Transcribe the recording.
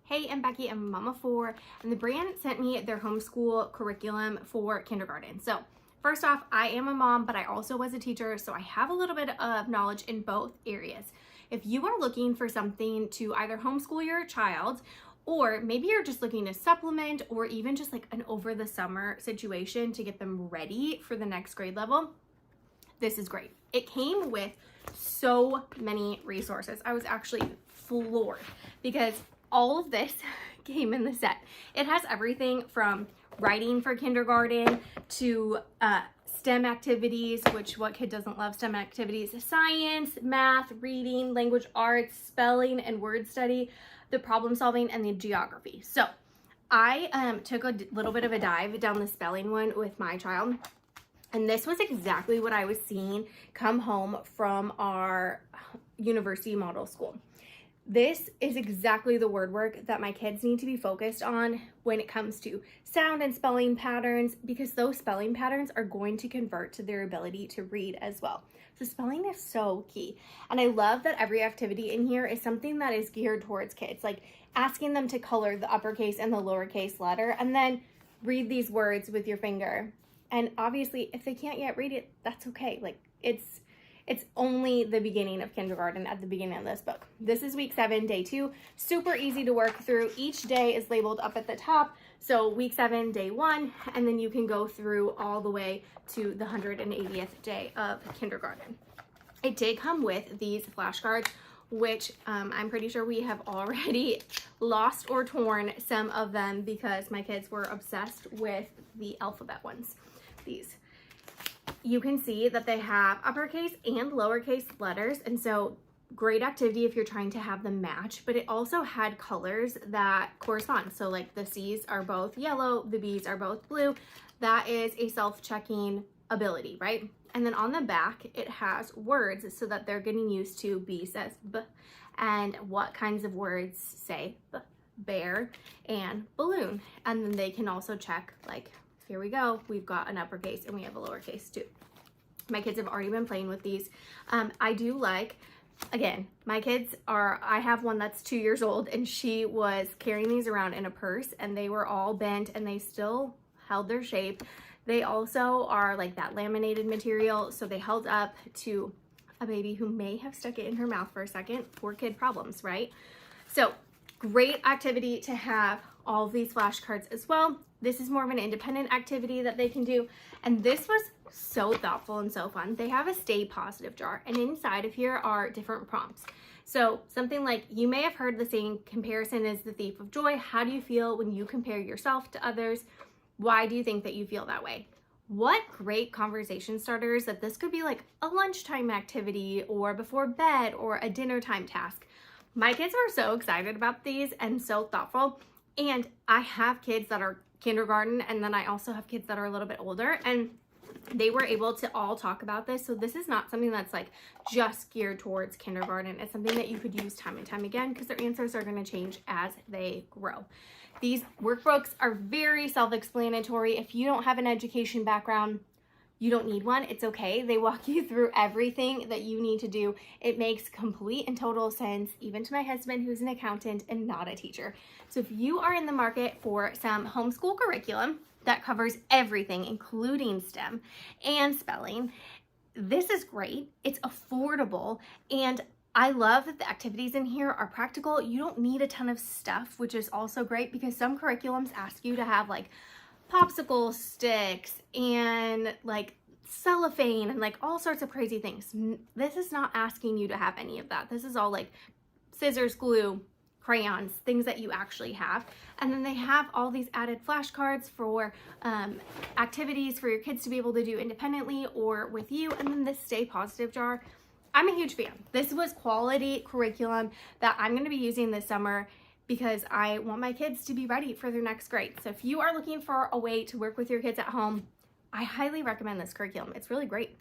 Hey, I'm Becky, I'm a mama of four, and the brand sent me their homeschool curriculum for kindergarten. So first off, I am a mom, but I also was a teacher, so I have a little bit of knowledge in both areas. If you are looking for something to either homeschool your child, or maybe you're just looking to supplement, or even just like an over the summer situation to get them ready for the next grade level, this is great. It came with so many resources. I was actually floored because all of this came in the set. It has everything from writing for kindergarten to STEM activities, which what kid doesn't love STEM activities? Science, math, reading, language arts, spelling and word study, the problem solving, and the geography. So I took a little bit of a dive down the spelling one with my child. And this was exactly what I was seeing come home from our university model school. This is exactly the word work that my kids need to be focused on when it comes to sound and spelling patterns, because those spelling patterns are going to convert to their ability to read as well. So spelling is so key. And I love that every activity in here is something that is geared towards kids, like asking them to color the uppercase and the lowercase letter and then read these words with your finger. And obviously, if they can't yet read it, that's okay. Like it's only the beginning of kindergarten at the beginning of this book. This is week 7, day 2. Super easy to work through. Each day is labeled up at the top. So week 7, day 1, and then you can go through all the way to the 180th day of kindergarten. It did come with these flashcards, which I'm pretty sure we have already lost or torn some of them because my kids were obsessed with the alphabet ones. These. You can see that they have uppercase and lowercase letters, and so great activity if you're trying to have them match, but it also had colors that correspond. So like the C's are both yellow, the B's are both blue. That is a self-checking ability, right? And then on the back, it has words so that they're getting used to B says B, and what kinds of words say B, bear and balloon. And then they can also check, like, here we go, we've got an uppercase and we have a lowercase too. My kids have already been playing with these. I do like, again, my kids are, I have one that's 2 years old and she was carrying these around in a purse and they were all bent and they still held their shape. They also are like that laminated material, so they held up to a baby who may have stuck it in her mouth for a second. Poor kid problems, right? So great activity to have all of these flashcards as well. This is more of an independent activity that they can do. And this was so thoughtful and so fun. They have a stay positive jar, and inside of here are different prompts. So something like, you may have heard the saying, comparison is the thief of joy. How do you feel when you compare yourself to others? Why do you think that you feel that way? What great conversation starters that this could be like a lunchtime activity or before bed or a dinner time task. My kids were so excited about these and so thoughtful. And I have kids that are kindergarten, and then I also have kids that are a little bit older, and they were able to all talk about this. So this is not something that's like just geared towards kindergarten. It's something that you could use time and time again because their answers are going to change as they grow. These workbooks are very self-explanatory. If you don't have an education background, you don't need one. It's okay. They walk you through everything that you need to do. It makes complete and total sense, even to my husband, who's an accountant and not a teacher. So if you are in the market for some homeschool curriculum that covers everything, including STEM and spelling, this is great. It's affordable, and I love that the activities in here are practical. You don't need a ton of stuff, which is also great because some curriculums ask you to have like popsicle sticks and like cellophane and like all sorts of crazy things. This is not asking you to have any of that. This is all like scissors, glue, crayons, things that you actually have. And then they have all these added flashcards for activities for your kids to be able to do independently or with you. And then this stay positive jar. I'm a huge fan. This was quality curriculum that I'm going to be using this summer because I want my kids to be ready for their next grade. So if you are looking for a way to work with your kids at home, I highly recommend this curriculum. It's really great.